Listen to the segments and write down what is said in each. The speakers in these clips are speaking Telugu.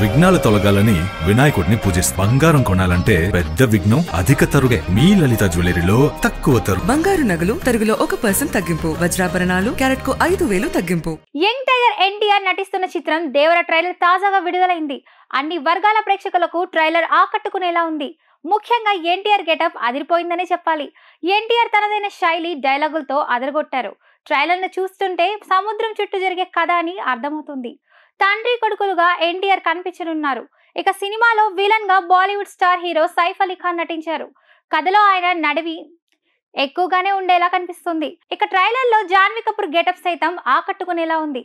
విఘ్నాలు తొలగాలని వినాయకుడిని పూజిస్తాం. బంగారం కొనాలంటే పెద్ద విఘ్నం అధిక తరుగే. మీ లలిత జ్యువెలరీలో తక్కువ తరుగు. బంగారు నగలు తరుగులో 1% తగ్గింపు. వజ్రాభరణాలు క్యారెట్ కు 5,000 తగ్గింపు. యంగ్ టైగర్ ఎన్టీఆర్ నటిస్తున్న చిత్రం దేవర ట్రైలర్ తాజాగా విడుదలైంది. అన్ని వర్గాల ప్రేక్షకులకు ట్రైలర్ ఆకట్టుకునేలా ఉంది. ముఖ్యంగా ఎన్టీఆర్ గెటప్ అదిరిపోయిందనే చెప్పాలి. ఎన్టీఆర్ తనదైన శైలి డైలాగులతో అదరగొట్టారు. ట్రైలర్ ను చూస్తుంటే సముద్రం చుట్టూ జరిగే కథ అని అర్థమవుతుంది. తండ్రి కొడుకులుగా ఎన్టీఆర్ కనిపించనున్నారు. ఇక సినిమాలో విలన్ గా బాలీవుడ్ స్టార్ హీరో సైఫ్ అలీ ఖాన్ నటించారు. కథలో ఆయన నడివి ఎక్కువగానే ఉండేలా కనిపిస్తుంది. ఇక ట్రైలర్ లో జాన్వీ కపూర్ గెటప్ సైతం ఆకట్టుకునేలా ఉంది.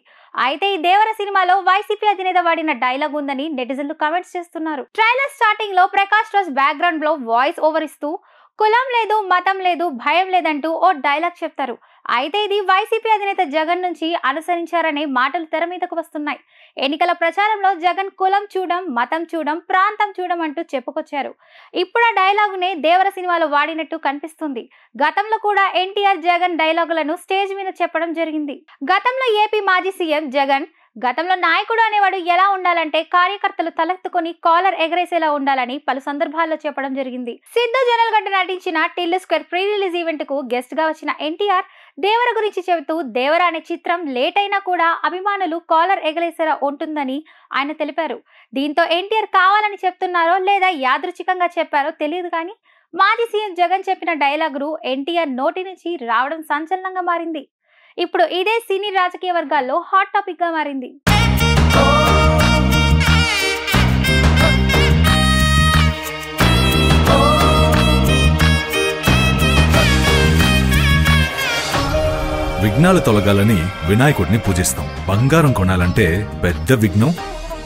అయితే ఈ దేవర సినిమాలో వైసీపీ అధినేత వాడిన డైలాగ్ ఉందని నెటిజన్లు కామెంట్స్ చేస్తున్నారు. ట్రైలర్ స్టార్టింగ్ లో ప్రకాష్ రాజ్ బ్యాక్గ్రౌండ్ లో వాయిస్ ఓవర్ ఇస్తూ కులం లేదు, మతం లేదు, భయం లేదంటూ ఓ డైలాగ్ చెప్తారు. అయితే ఇది వైసీపీ అధినేత జగన్ నుంచి అనుసరించారనే మాటలు తెర మీదకు వస్తున్నాయి. ఎన్నికల ప్రచారంలో జగన్ కులం చూడం, మతం చూడం, ప్రాంతం చూడం అంటూ చెప్పుకొచ్చారు. ఇప్పుడు ఆ డైలాగునే దేవర సినిమాలో వాడినట్టు కనిపిస్తుంది. గతంలో కూడా ఎన్టీఆర్ జగన్ డైలాగులను స్టేజ్ మీద చెప్పడం జరిగింది. గతంలో ఏపీ మాజీ సీఎం జగన్ గతంలో నాయకుడు అనేవాడు ఎలా ఉండాలంటే కార్యకర్తలు తలెత్తుకొని కాలర్ ఎగరేసేలా ఉండాలని పలు సందర్భాల్లో చెప్పడం జరిగింది. సిద్ధు జొన్నలగడ్డ నటించిన Tillu square pre release event కు గెస్ట్ గా వచ్చిన ఎన్టీఆర్ దేవర గురించి చెబుతూ దేవర అనే చిత్రం లేట్ అయినా కూడా అభిమానులు కాలర్ ఎగరేసేలా ఉంటుందని ఆయన తెలిపారు. దీంతో ఎన్టీఆర్ కావాలని చెప్తున్నారో లేదా యాదృచ్ఛికంగా చెప్పారో తెలియదు కానీ మాజీ సీఎం జగన్ చెప్పిన డైలాగులు ఎన్టీఆర్ నోటి నుంచి రావడం సంచలనంగా మారింది. ఇప్పుడు ఇదే సినీ రాజకీయ వర్గాల్లో హాట్ టాపిక్ గా మారింది. విఘ్నాలు తొలగాలని వినాయకుడిని పూజిస్తాం. బంగారం కొనాలంటే పెద్ద విఘ్నం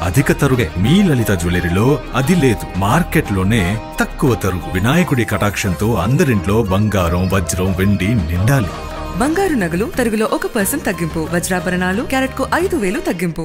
అధిక తరుగే. మీ లలిత జ్యువెలరీలో అది లేదు. మార్కెట్లోనే తక్కువ తరుగు. వినాయకుడి కటాక్షంతో అందరింట్లో బంగారం, వజ్రం, వెండి నిండాలి. బంగారు నగలు తరుగులో 1% తగ్గింపు. వజ్రాభరణాలు క్యారెట్ కు 5,000 తగ్గింపు.